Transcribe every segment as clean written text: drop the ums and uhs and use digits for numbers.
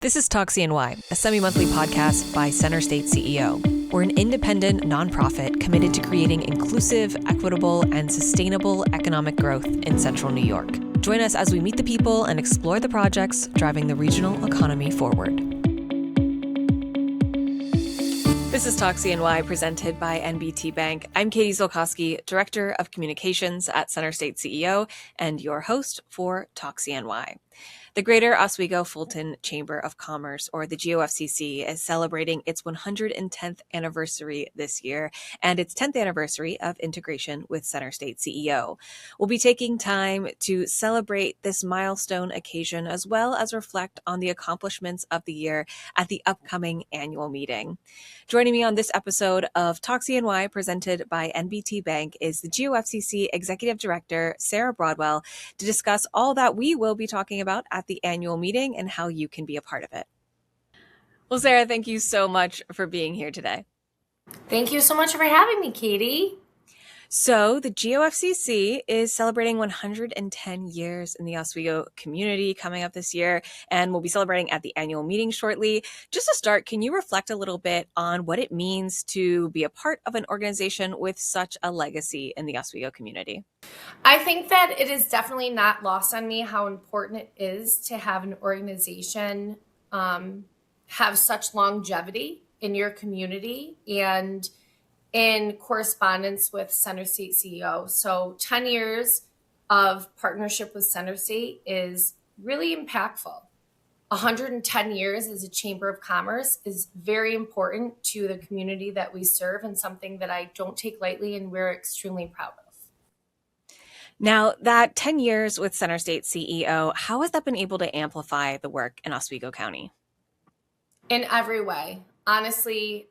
This is Talk CNY, a semi-monthly podcast by Center State CEO. We're an independent nonprofit committed to creating inclusive, equitable, and sustainable economic growth in Central New York. Join us as we meet the people and explore the projects driving the regional economy forward. This is Talk CNY presented by NBT Bank. I'm Katie Zilcosky, Director of Communications at Center State CEO and your host for Talk CNY. The Greater Oswego Fulton Chamber of Commerce, or the GOFCC, is celebrating its 110th anniversary this year and its 10th anniversary of integration with Center State CEO. We'll be taking time to celebrate this milestone occasion as well as reflect on the accomplishments of the year at the upcoming annual meeting. Joining me on this episode of Talk CNY presented by NBT Bank is the GOFCC Executive Director, Sara Broadwell, to discuss all that we will be talking about at the annual meeting and how you can be a part of it. Well, Sara, thank you so much for being here today. Thank you so much for having me, Katie. So the GOFCC is celebrating 110 years in the Oswego community coming up this year, and we'll be celebrating at the annual meeting shortly. Just to start, can you reflect a little bit on what it means to be a part of an organization with such a legacy in the Oswego community? I think that it is definitely not lost on me how important it is to have an organization have such longevity in your community and in correspondence with Center State CEO. So 10 years of partnership with Center State is really impactful. 110 years as a Chamber of Commerce is very important to the community that we serve and something that I don't take lightly and we're extremely proud of. Now, that 10 years with Center State CEO, how has that been able to amplify the work in Oswego County? In every way. Honestly,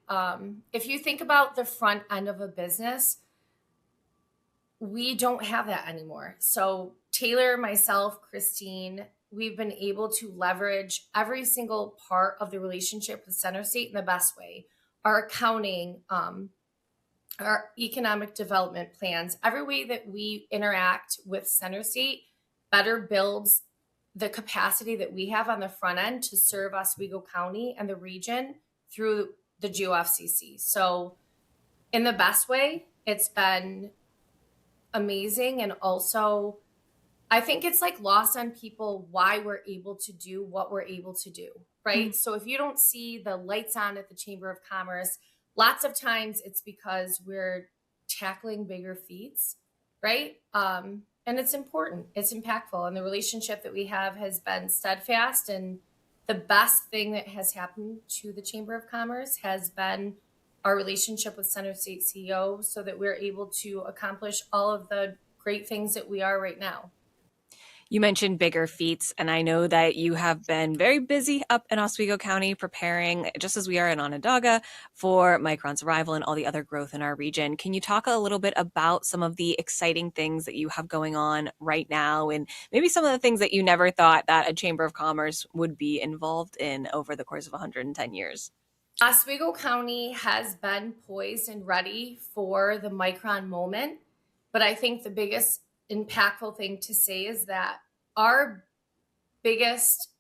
if you think about the front end of a business, we don't have that anymore. So Taylor, myself, Christine, we've been able to leverage every single part of the relationship with Center State in the best way. Our accounting, our economic development plans, every way that we interact with Center State better builds the capacity that we have on the front end to serve Oswego County and the region through the GOFCC. So in the best way, it's been amazing. And also, I think it's like lost on people why we're able to do what we're able to do, right? Mm-hmm. So if you don't see the lights on at the Chamber of Commerce, lots of times it's because we're tackling bigger feats, right? And it's important, it's impactful. And the relationship that we have has been steadfast. And the best thing that has happened to the Chamber of Commerce has been our relationship with Center State CEO so that we're able to accomplish all of the great things that we are right now. You mentioned bigger feats, and I know that you have been very busy up in Oswego County preparing, just as we are in Onondaga, for Micron's arrival and all the other growth in our region. Can you talk a little bit about some of the exciting things that you have going on right now and maybe some of the things that you never thought that a Chamber of Commerce would be involved in over the course of 110 years? Oswego County has been poised and ready for the Micron moment, but I think the biggest impactful thing to say is that our biggest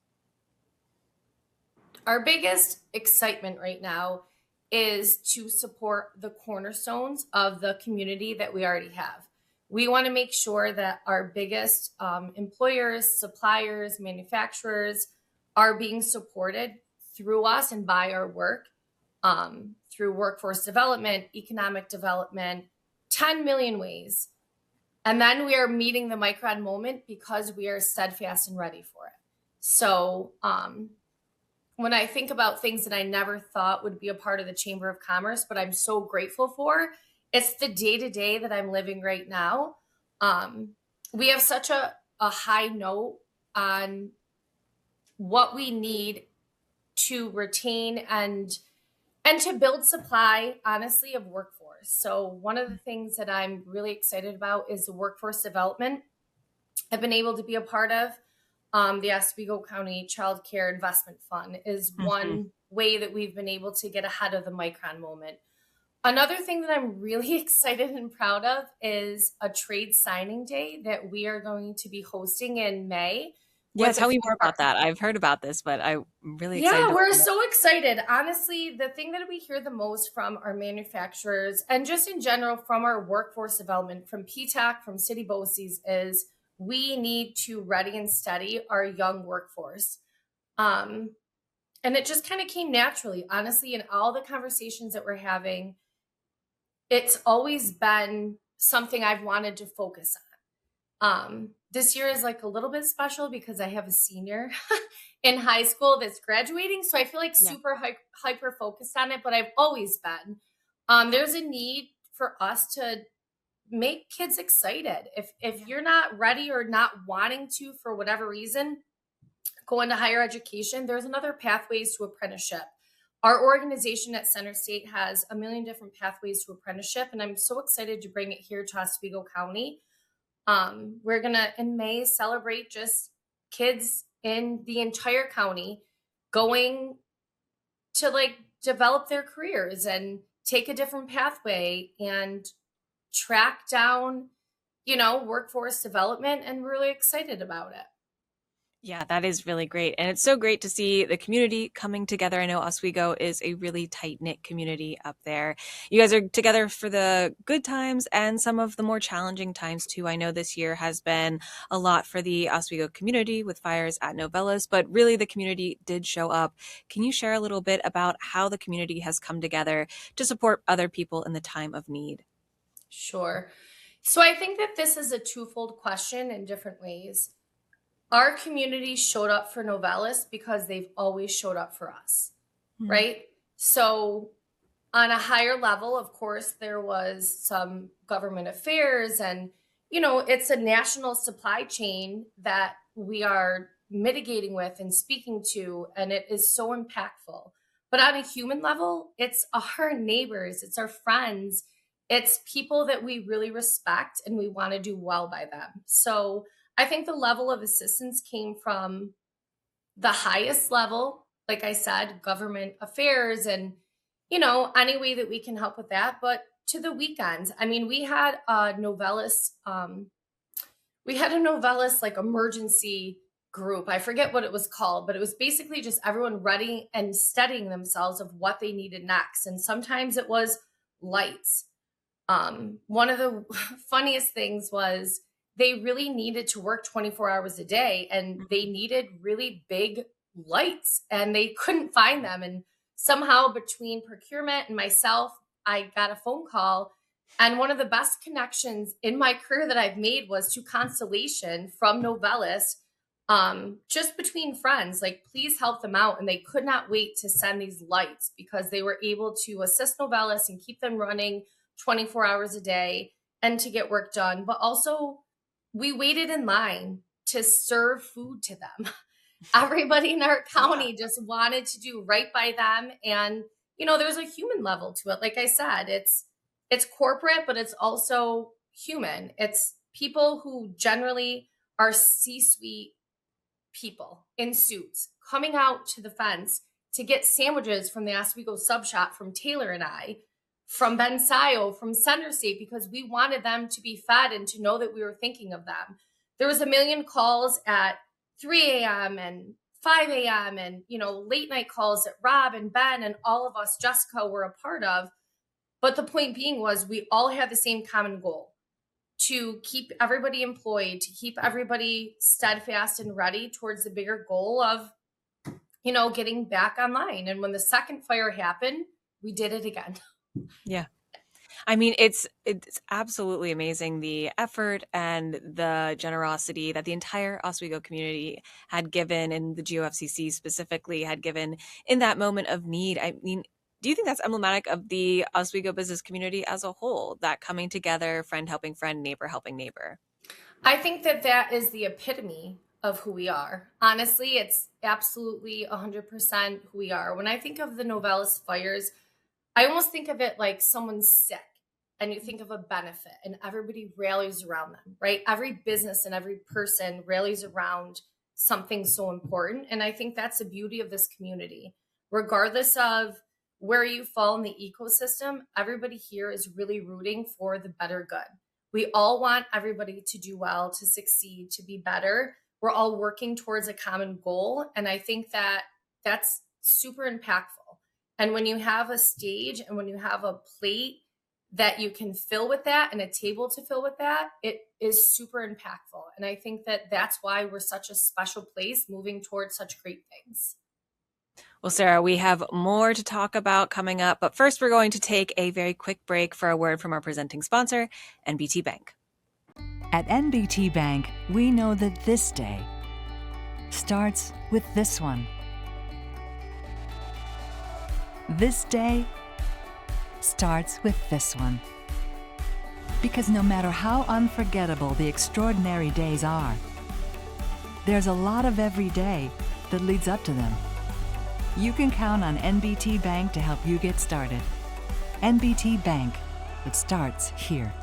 excitement right now is to support the cornerstones of the community that we already have. We want to make sure that our biggest employers, suppliers, manufacturers are being supported through us and by our work, through workforce development, economic development, 10 million ways. And then we are meeting the Micron moment because we are steadfast and ready for it. So when I think about things that I never thought would be a part of the Chamber of Commerce, but I'm so grateful for, it's the day-to-day that I'm living right now. We have such a high note on what we need to retain and to build supply, honestly, of workforce. So one of the things that I'm really excited about is the workforce development. I've been able to be a part of the Oswego County Child Care Investment Fund is one way that we've been able to get ahead of the Micron moment. Another thing that I'm really excited and proud of is a trade signing day that we are going to be hosting in May Yeah, with a tell me few more about that. I've heard about this, but I'm really excited Yeah, to we're find out. so excited. Honestly, the thing that we hear the most from our manufacturers and just in general from our workforce development, from PTAC, from City BOCES, is we need to ready and steady our young workforce. Um, and it just kind of came naturally, honestly, in all the conversations that we're having. It's always been something I've wanted to focus on. This year is like a little bit special because I have a senior in high school that's graduating. So I feel like Yeah. super hyper focused on it, but I've always been. There's a need for us to make kids excited. If you're not ready or not wanting to, for whatever reason, go into higher education, there's another pathways to apprenticeship. Our organization at Center State has a million different pathways to apprenticeship, and I'm so excited to bring it here to Oswego County. We're gonna in May celebrate just kids in the entire county going to like develop their careers and take a different pathway and track down, workforce development, and we're really excited about it. Yeah, that is really great. And it's so great to see the community coming together. I know Oswego is a really tight-knit community up there. You guys are together for the good times and some of the more challenging times too. I know this year has been a lot for the Oswego community with fires at Novellas, but really the community did show up. Can you share a little bit about how the community has come together to support other people in the time of need? Sure. So I think that this is a twofold question in different ways. Our community showed up for Novellis because they've always showed up for us, Mhm. right? So on a higher level, of course, there was some government affairs and, it's a national supply chain that we are mitigating with and speaking to, and it is so impactful. But on a human level, it's our neighbors, it's our friends, it's people that we really respect and we want to do well by them. So I think the level of assistance came from the highest level, like I said, government affairs and, any way that we can help with that. But to the weekends, I mean, we had a Novellus like emergency group. I forget what it was called, but it was basically just everyone ready and studying themselves of what they needed next. And sometimes it was lights. One of the funniest things was they really needed to work 24 hours a day and they needed really big lights and they couldn't find them. And somehow between procurement and myself, I got a phone call. And one of the best connections in my career that I've made was to Constellation from Novellis, just between friends, like, please help them out. And they could not wait to send these lights because they were able to assist Novellis and keep them running 24 hours a day and to get work done. But also, we waited in line to serve food to them. Everybody in our county just wanted to do right by them. And, there's a human level to it. Like I said, it's corporate, but it's also human. It's people who generally are C-suite people in suits coming out to the fence to get sandwiches from the Oswego sub shop from Taylor and I, from Ben Sayo, from Center State, because we wanted them to be fed and to know that we were thinking of them. There was a million calls at 3 a.m. and 5 a.m. and, late night calls that Rob and Ben and all of us, Jessica, were a part of. But the point being was we all had the same common goal to keep everybody employed, to keep everybody steadfast and ready towards the bigger goal of, getting back online. And when the second fire happened, we did it again. Yeah. I mean, it's absolutely amazing the effort and the generosity that the entire Oswego community had given, and the GOFCC specifically had given in that moment of need. I mean, do you think that's emblematic of the Oswego business community as a whole, that coming together, friend helping friend, neighbor helping neighbor? I think that that is the epitome of who we are. Honestly, it's absolutely 100% who we are. When I think of the Novellis fires, I almost think of it like someone's sick and you think of a benefit and everybody rallies around them, right? Every business and every person rallies around something so important. And I think that's the beauty of this community. Regardless of where you fall in the ecosystem, everybody here is really rooting for the better good. We all want everybody to do well, to succeed, to be better. we're all working towards a common goal. And I think that that's super impactful. And when you have a stage and when you have a plate that you can fill with that and a table to fill with that, it is super impactful. And I think that that's why we're such a special place moving towards such great things. Well, Sara, we have more to talk about coming up, but first we're going to take a very quick break for a word from our presenting sponsor, NBT Bank. At NBT Bank, we know that this day starts with this one. This day starts with this one. Because no matter how unforgettable the extraordinary days are, there's a lot of every day that leads up to them. You can count on NBT Bank to help you get started. NBT Bank, it starts here.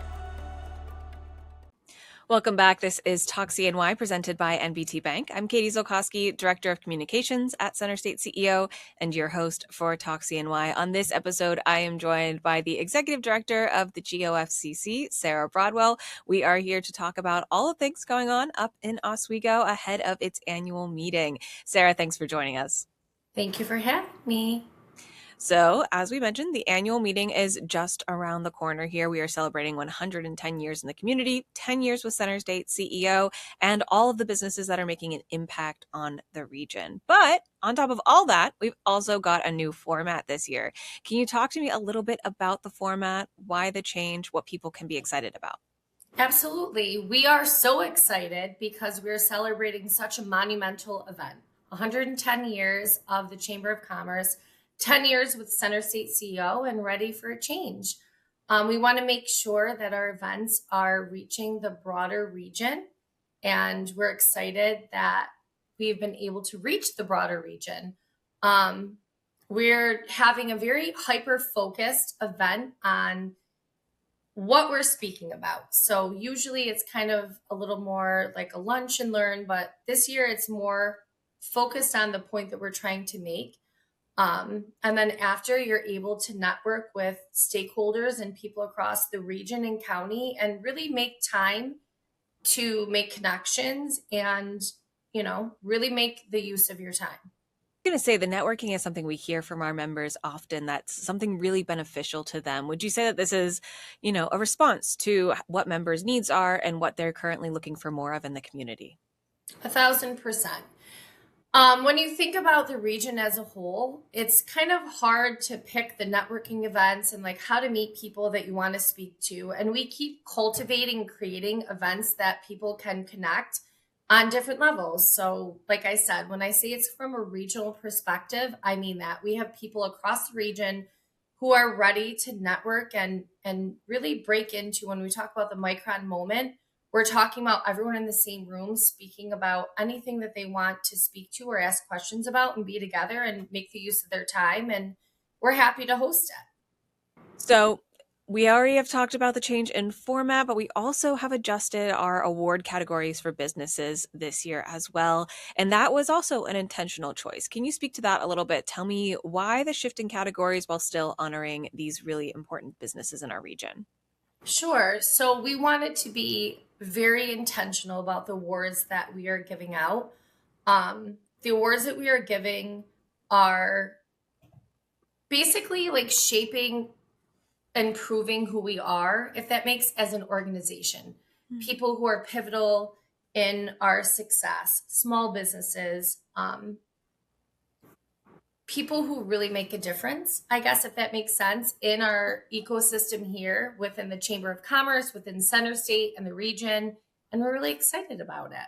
Welcome back. This is Talk CNY presented by NBT Bank. I'm Katie Zilcosky, Director of Communications at Center State CEO and your host for Talk CNY. On this episode, I am joined by the Executive Director of the GOFCC, Sara Broadwell. We are here to talk about all the things going on up in Oswego ahead of its annual meeting. Sara, thanks for joining us. Thank you for having me. So, as we mentioned, the annual meeting is just around the corner here. We are celebrating 110 years in the community, 10 years with Center State CEO, and all of the businesses that are making an impact on the region. But on top of all that, we've also got a new format this year. Can you talk to me a little bit about the format, why the change, what people can be excited about? Absolutely. We are so excited because we're celebrating such a monumental event. 110 years of the Chamber of Commerce, 10 years with Center State CEO, and ready for a change. We want to make sure that our events are reaching the broader region, and we're excited that we've been able to reach the broader region. We're having a very hyper-focused event on what we're speaking about. So usually it's kind of a little more like a lunch and learn, but this year it's more focused on the point that we're trying to make. And then after, you're able to network with stakeholders and people across the region and county and really make time to make connections and, really make the use of your time. I'm going to say the networking is something we hear from our members often. That's something really beneficial to them. Would you say that this is, a response to what members' needs are and what they're currently looking for more of in the community? 1,000%. When you think about the region as a whole, it's kind of hard to pick the networking events and like how to meet people that you want to speak to. And we keep cultivating, creating events that people can connect on different levels. So like I said, when I say it's from a regional perspective, I mean that we have people across the region who are ready to network and really break into, when we talk about the Micron moment, we're talking about everyone in the same room speaking about anything that they want to speak to or ask questions about and be together and make the use of their time. And we're happy to host it. So we already have talked about the change in format, but we also have adjusted our award categories for businesses this year as well. And that was also an intentional choice. Can you speak to that a little bit? Tell me why the shift in categories while still honoring these really important businesses in our region. Sure. So we wanted to be very intentional about the awards that we are giving out. The awards that we are giving are basically like shaping and proving who we are, if that makes, as an organization. Mm-hmm. People who are pivotal in our success, small businesses, people who really make a difference, I guess, if that makes sense, in our ecosystem here within the Chamber of Commerce, within Center State and the region. And we're really excited about it.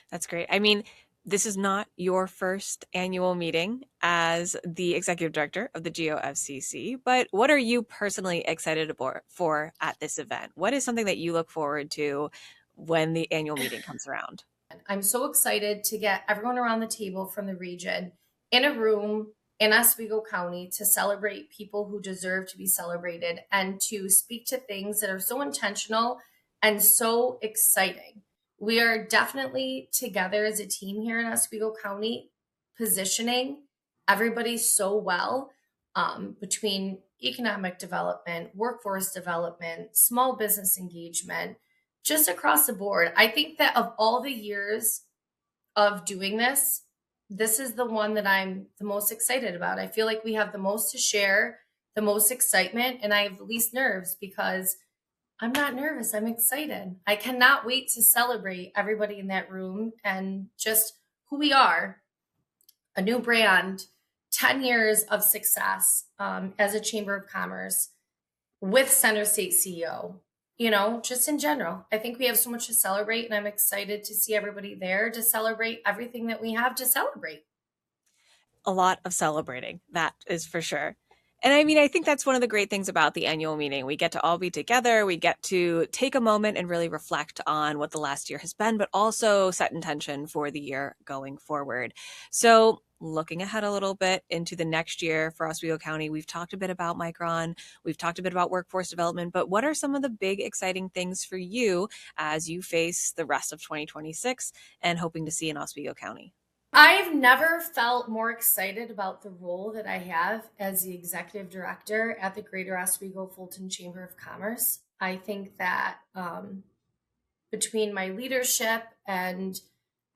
That's great. I mean, this is not your first annual meeting as the executive director of the GOFCC, but what are you personally excited for at this event? What is something that you look forward to when the annual meeting comes around? I'm so excited to get everyone around the table from the region in a room in Oswego County to celebrate people who deserve to be celebrated and to speak to things that are so intentional and so exciting. We are definitely together as a team here in Oswego County, positioning everybody so well between economic development, workforce development, small business engagement, just across the board. I think that of all the years of doing this, this is the one that I'm the most excited about. I feel like we have the most to share, the most excitement, and I have the least nerves because I'm not nervous. I'm excited. I cannot wait to celebrate everybody in that room and just who we are, a new brand, 10 years of success as a Chamber of Commerce with Center State CEO, just in general. I think we have so much to celebrate, and I'm excited to see everybody there to celebrate everything that we have to celebrate. A lot of celebrating, that is for sure. And I mean, I think that's one of the great things about the annual meeting. We get to all be together. We get to take a moment and really reflect on what the last year has been, but also set intention for the year going forward. So looking ahead a little bit into the next year for Oswego County, we've talked a bit about Micron, we've talked a bit about workforce development, but what are some of the big exciting things for you as you face the rest of 2026 and hoping to see in Oswego County? I've never felt more excited about the role that I have as the executive director at the Greater Oswego Fulton Chamber of Commerce. I think that between my leadership and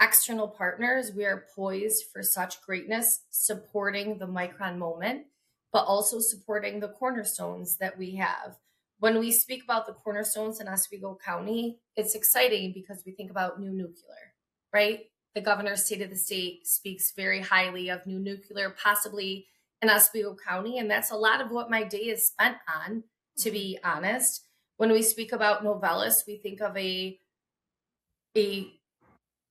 external partners, we are poised for such greatness, supporting the Micron moment, but also supporting the cornerstones that we have. When we speak about the cornerstones in Oswego County, it's exciting because we think about new nuclear, right? The governor's state of the state speaks very highly of new nuclear, possibly in Oswego County. And that's a lot of what my day is spent on, to be honest. When we speak about Novelis, we think of a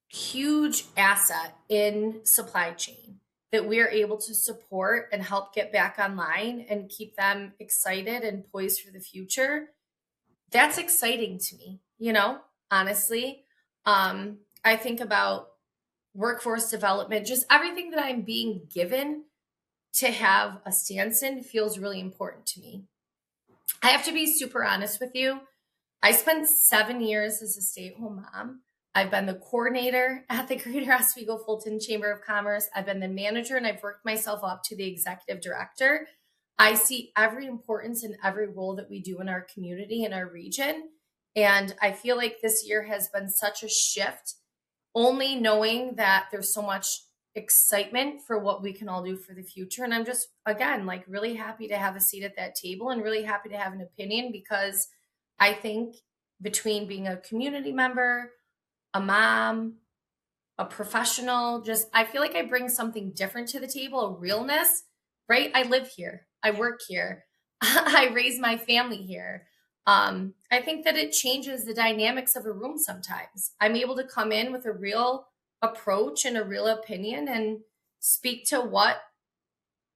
huge asset in supply chain that we are able to support and help get back online and keep them excited and poised for the future. That's exciting to me, honestly. I think about workforce development, just everything that I'm being given to have a stance in feels really important to me. I have to be super honest with you. I spent 7 years as a stay-at-home mom. I've been the coordinator at the Greater Oswego Fulton Chamber of Commerce. I've been the manager, and I've worked myself up to the executive director. I see every importance in every role that we do in our community, in our region. And I feel like this year has been such a shift, only knowing that there's so much excitement for what we can all do for the future. And I'm just, again, really happy to have a seat at that table and really happy to have an opinion, because I think between being a community member, a mom, a professional, I feel like I bring something different to the table, a realness, right? I live here. I work here. I raise my family here. I think that it changes the dynamics of a room sometimes. I'm able to come in with a real approach and a real opinion and speak to what,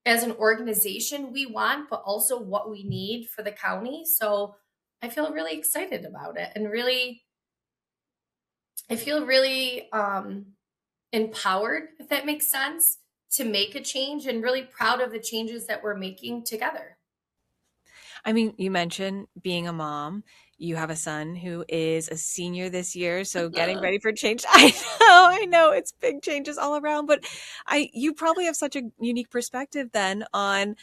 as an organization, we want, but also what we need for the county. So I feel really excited about it, and I feel really empowered, if that makes sense, to make a change, and really proud of the changes that we're making together. I mean, you mentioned being a mom. You have a son who is a senior this year, so getting ready for change. I know it's big changes all around, but you probably have such a unique perspective then on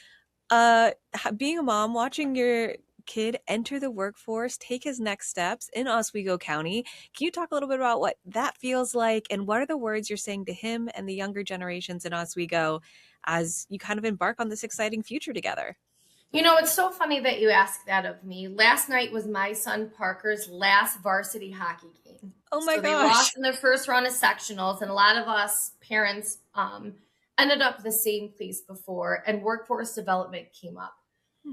being a mom, watching your kid enter the workforce, take his next steps in Oswego County. Can you talk a little bit about what that feels like, and what are the words you're saying to him and the younger generations in Oswego as you kind of embark on this exciting future together? It's so funny that you asked that of me. Last night was my son Parker's last varsity hockey game. Oh my gosh. They lost in the first round of sectionals, and a lot of us parents ended up the same place before, and workforce development came up.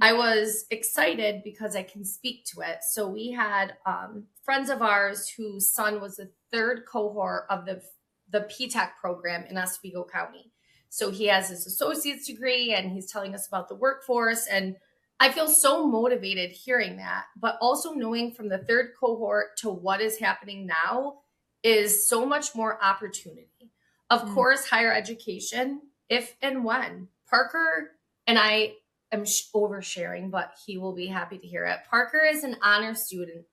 I was excited because I can speak to it. So we had friends of ours whose son was the third cohort of the PTAC program in Oswego County. So he has his associate's degree, and he's telling us about the workforce. And I feel so motivated hearing that, but also knowing from the third cohort to what is happening now is so much more opportunity. Of course, higher education, if and when. Parker, and I am oversharing, but he will be happy to hear it. Parker is an honor student.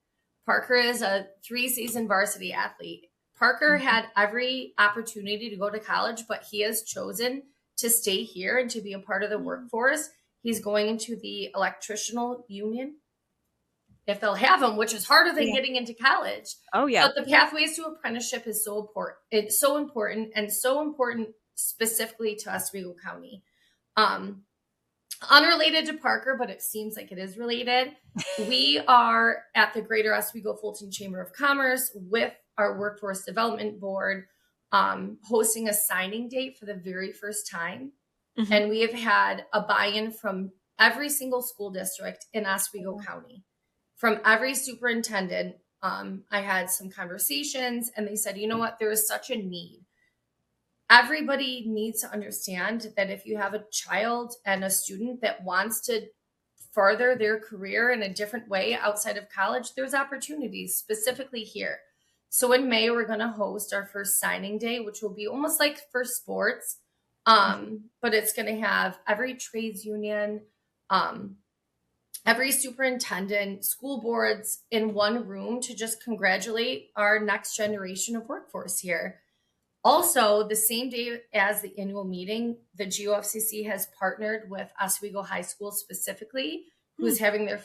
Parker is a 3-season varsity athlete. Parker had every opportunity to go to college, but he has chosen to stay here and to be a part of the workforce. He's going into the electrical union. if they'll have them, which is harder than getting into college. Oh, yeah. But the pathways to apprenticeship is so important. It's so important, and so important specifically to Oswego County. Unrelated to Parker, but it seems like it is related. We are at the Greater Oswego Fulton Chamber of Commerce with our Workforce Development Board hosting a signing date for the very first time. Mm-hmm. And we have had a buy-in from every single school district in Oswego County, from every superintendent. I had some conversations and they said, you know what, there is such a need. Everybody needs to understand that if you have a child and a student that wants to further their career in a different way outside of college, there's opportunities specifically here. So in May, we're going to host our first signing day, which will be almost like for sports, but it's going to have every trades union, every superintendent, school boards in one room to just congratulate our next generation of workforce here. Also, the same day as the annual meeting, the GOFCC has partnered with Oswego High School specifically, who's having their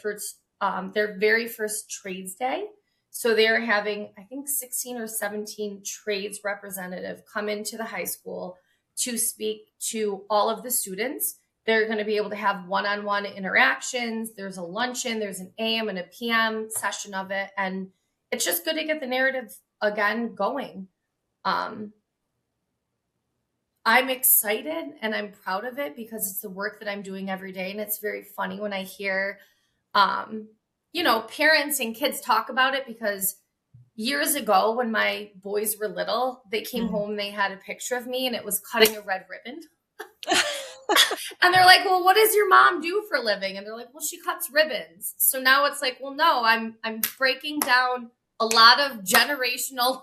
very first trades day. So they're having, I think, 16 or 17 trades representatives come into the high school to speak to all of the students. They're going to be able to have one-on-one interactions. There's a luncheon, there's an AM and a PM session of it. And it's just good to get the narrative again going. I'm excited and I'm proud of it because it's the work that I'm doing every day. And it's very funny when I hear, parents and kids talk about it, because years ago when my boys were little, they came home, they had a picture of me and it was cutting a red ribbon. And they're like, well, what does your mom do for a living? And they're like, well, she cuts ribbons. So now it's like, well, no, I'm breaking down a lot of generational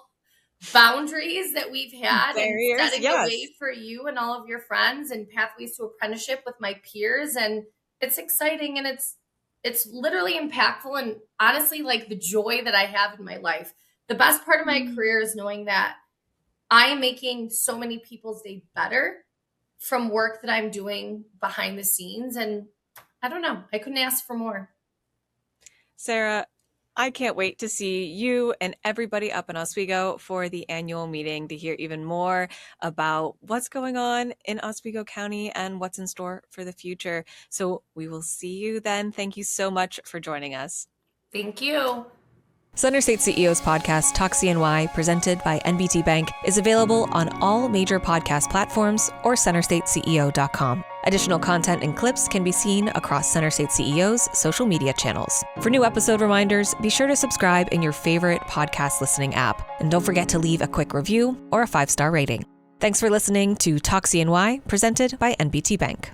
boundaries that we've had, barriers, and setting a way for you and all of your friends, and pathways to apprenticeship with my peers. And it's exciting, and it's literally impactful, and honestly, like the joy that I have in my life. The best part of my career is knowing that I am making so many people's day better from work that I'm doing behind the scenes. And I don't know, I couldn't ask for more. Sara, I can't wait to see you and everybody up in Oswego for the annual meeting to hear even more about what's going on in Oswego County and what's in store for the future. So we will see you then. Thank you so much for joining us. Thank you. Center State CEO's podcast, Talk CNY, presented by NBT Bank, is available on all major podcast platforms or centerstateceo.com. Additional content and clips can be seen across Center State CEO's social media channels. For new episode reminders, be sure to subscribe in your favorite podcast listening app. And don't forget to leave a quick review or a 5-star rating. Thanks for listening to Talk CNY, presented by NBT Bank.